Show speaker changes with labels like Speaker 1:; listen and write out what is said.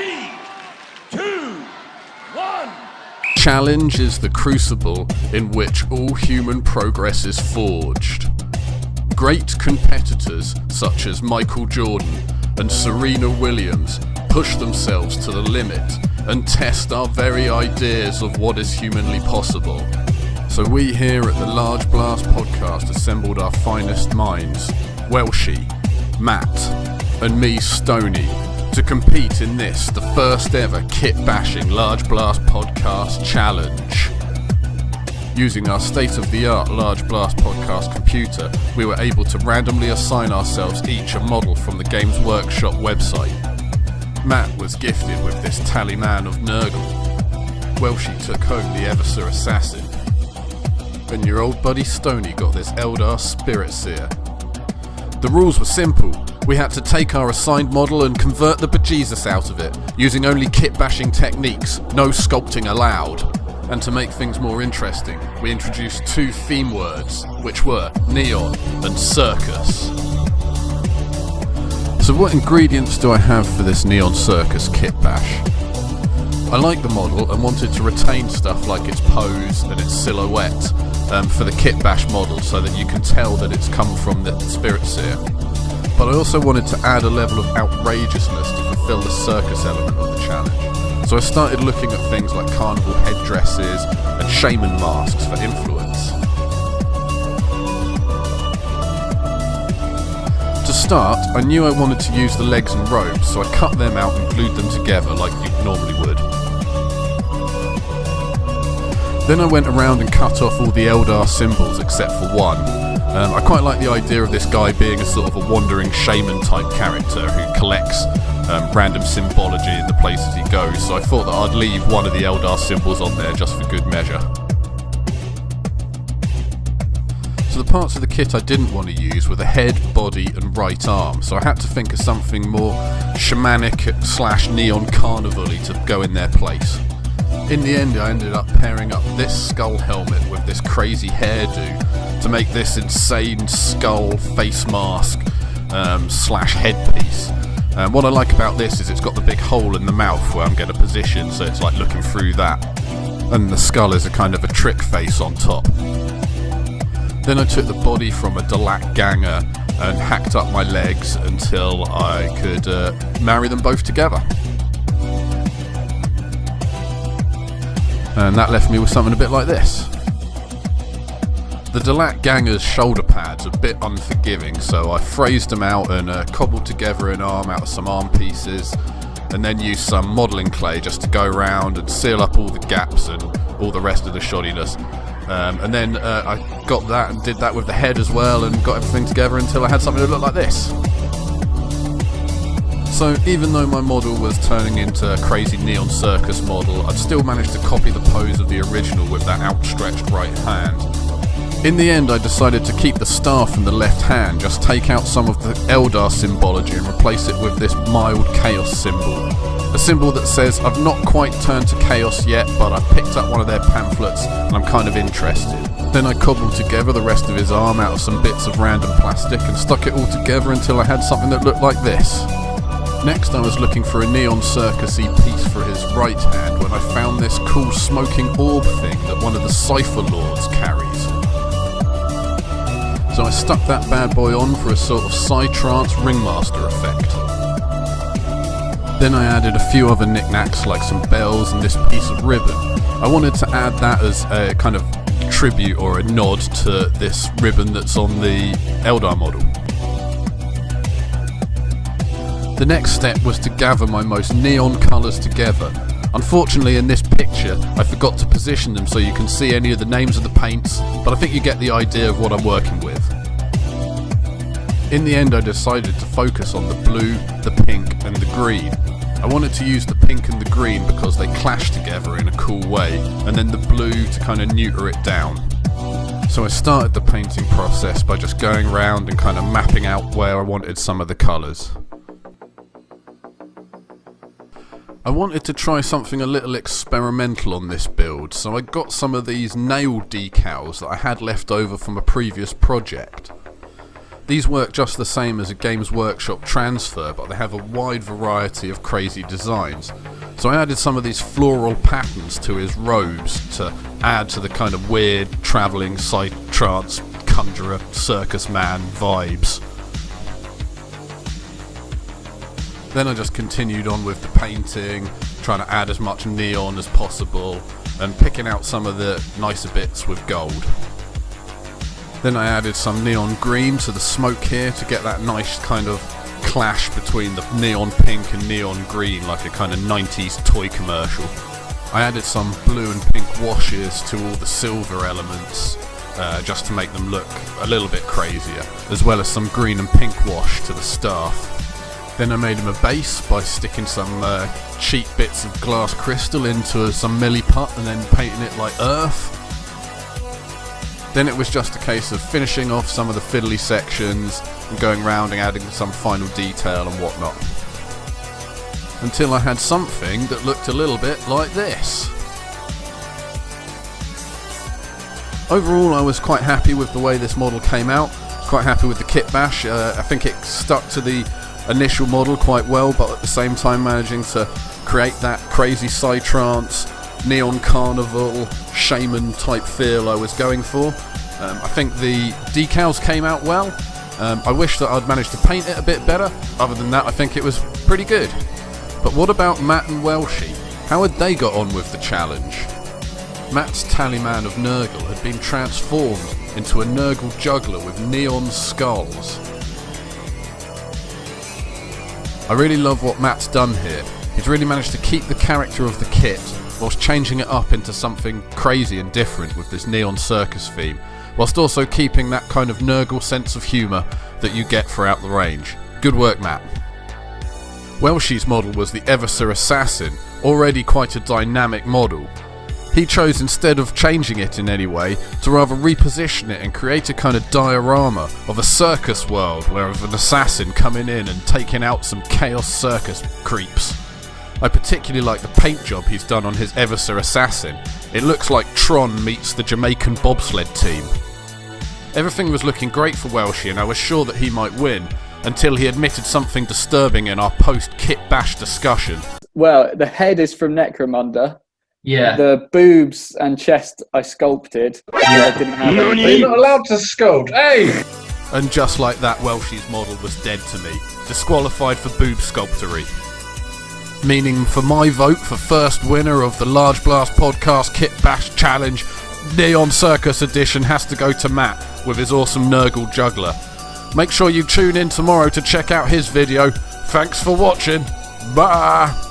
Speaker 1: 3, 2, 1.
Speaker 2: Challenge is the crucible in which all human progress is forged. Great competitors such as Michael Jordan and Serena Williams push themselves to the limit and test our very ideas of what is humanly possible. So we here at the Large Blast podcast assembled our finest minds, Welshie, Matt, and me, Stoney, to compete in this, the first ever kit-bashing Large Blast podcast challenge. Using our state-of-the-art Large Blast podcast computer, we were able to randomly assign ourselves each a model from the Games Workshop website. Matt was gifted with this talisman of Nurgle. Welshie took home the Eversur Assassin. And your old buddy Stoney got this Eldar Spirit Seer. The rules were simple. We had to take our assigned model and convert the bejesus out of it, using only kit-bashing techniques, no sculpting allowed. And to make things more interesting, we introduced 2 theme words, which were neon and circus. So what ingredients do I have for this neon circus kit bash? I like the model and wanted to retain stuff like its pose and its silhouette for the kit bash model so that you can tell that it's come from the Spirit Seer. But I also wanted to add a level of outrageousness to fulfill the circus element of the challenge. So I started looking at things like carnival headdresses and shaman masks for influence. To start, I knew I wanted to use the legs and robes, so I cut them out and glued them together like you normally would. Then I went around and cut off all the Eldar symbols except for one. I quite like the idea of this guy being a sort of a wandering shaman type character who collects random symbology in the places he goes, so I thought that I'd leave one of the Eldar symbols on there just for good measure. So the parts of the kit I didn't want to use were the head, body and right arm, so I had to think of something more shamanic / neon carnival-y to go in their place. In the end, I ended up pairing up this skull helmet with this crazy hairdo to make this insane skull face mask / headpiece. What I like about this is it's got the big hole in the mouth where I'm going to position, so it's like looking through that. And the skull is a kind of a trick face on top. Then I took the body from a Dalak ganger and hacked up my legs until I could marry them both together. And that left me with something a bit like this. The Dalak ganger's shoulder pads are a bit unforgiving, so I phrased them out and cobbled together an arm out of some arm pieces, and then used some modelling clay just to go around and seal up all the gaps and all the rest of the shoddiness. And then I got that and did that with the head as well and got everything together until I had something that looked like this. So even though my model was turning into a crazy neon circus model, I'd still managed to copy the pose of the original with that outstretched right hand. In the end, I decided to keep the staff in the left hand, just take out some of the Eldar symbology and replace it with this mild chaos symbol. A symbol that says, I've not quite turned to chaos yet, but I've picked up one of their pamphlets and I'm kind of interested. Then I cobbled together the rest of his arm out of some bits of random plastic and stuck it all together until I had something that looked like this. Next, I was looking for a neon circus-y piece for his right hand when I found this cool smoking orb thing that one of the Cypher Lords carries. So I stuck that bad boy on for a sort of psy-trance ringmaster effect. Then I added a few other knickknacks like some bells and this piece of ribbon. I wanted to add that as a kind of tribute or a nod to this ribbon that's on the Eldar model. The next step was to gather my most neon colours together. Unfortunately, in this picture, I forgot to position them so you can see any of the names of the paints, but I think you get the idea of what I'm working with. In the end, I decided to focus on the blue, the pink and the green. I wanted to use the pink and the green because they clash together in a cool way, and then the blue to kind of neuter it down. So I started the painting process by just going around and kind of mapping out where I wanted some of the colours. I wanted to try something a little experimental on this build, so I got some of these nail decals that I had left over from a previous project. These work just the same as a Games Workshop transfer, but they have a wide variety of crazy designs. So I added some of these floral patterns to his robes to add to the kind of weird, travelling, trance, conjurer, circus man vibes. Then I just continued on with the painting, trying to add as much neon as possible, and picking out some of the nicer bits with gold. Then I added some neon green to the smoke here to get that nice kind of clash between the neon pink and neon green, like a kind of 90s toy commercial. I added some blue and pink washes to all the silver elements, just to make them look a little bit crazier, as well as some green and pink wash to the staff. Then I made him a base by sticking some cheap bits of glass crystal into some milliput and then painting it like earth. Then it was just a case of finishing off some of the fiddly sections and going round and adding some final detail and whatnot. Until I had something that looked a little bit like this. Overall, I was quite happy with the way this model came out. Quite happy with the kit bash. I think it stuck to the initial model quite well, but at the same time managing to create that crazy psytrance, neon carnival, shaman type feel I was going for. I think the decals came out well. I wish that I'd managed to paint it a bit better. Other than that, I think it was pretty good. But what about Matt and Welshie? How had they got on with the challenge? Matt's Tallyman of Nurgle had been transformed into a Nurgle juggler with neon skulls. I really love what Matt's done here. He's really managed to keep the character of the kit whilst changing it up into something crazy and different with this neon circus theme, whilst also keeping that kind of Nurgle sense of humour that you get throughout the range. Good work, Matt. Welshie's model was the Eversir Assassin, already quite a dynamic model. He chose, instead of changing it in any way, to rather reposition it and create a kind of diorama of a circus world where of an assassin coming in and taking out some chaos circus creeps. I particularly like the paint job he's done on his Eversir Assassin. It looks like Tron meets the Jamaican bobsled team. Everything was looking great for Welshie and I was sure that he might win, until he admitted something disturbing in our post-kit bash discussion.
Speaker 3: Well, the head is from Necromunda.
Speaker 4: Yeah.
Speaker 3: The boobs and chest I sculpted. I didn't have any.
Speaker 4: You're not allowed to sculpt. Hey!
Speaker 2: And just like that, Welshie's model was dead to me. Disqualified for boob sculptory. Meaning for my vote for first winner of the Large Blast Podcast Kit Bash Challenge, Neon Circus Edition has to go to Matt with his awesome Nurgle juggler. Make sure you tune in tomorrow to check out his video. Thanks for watching. Bye!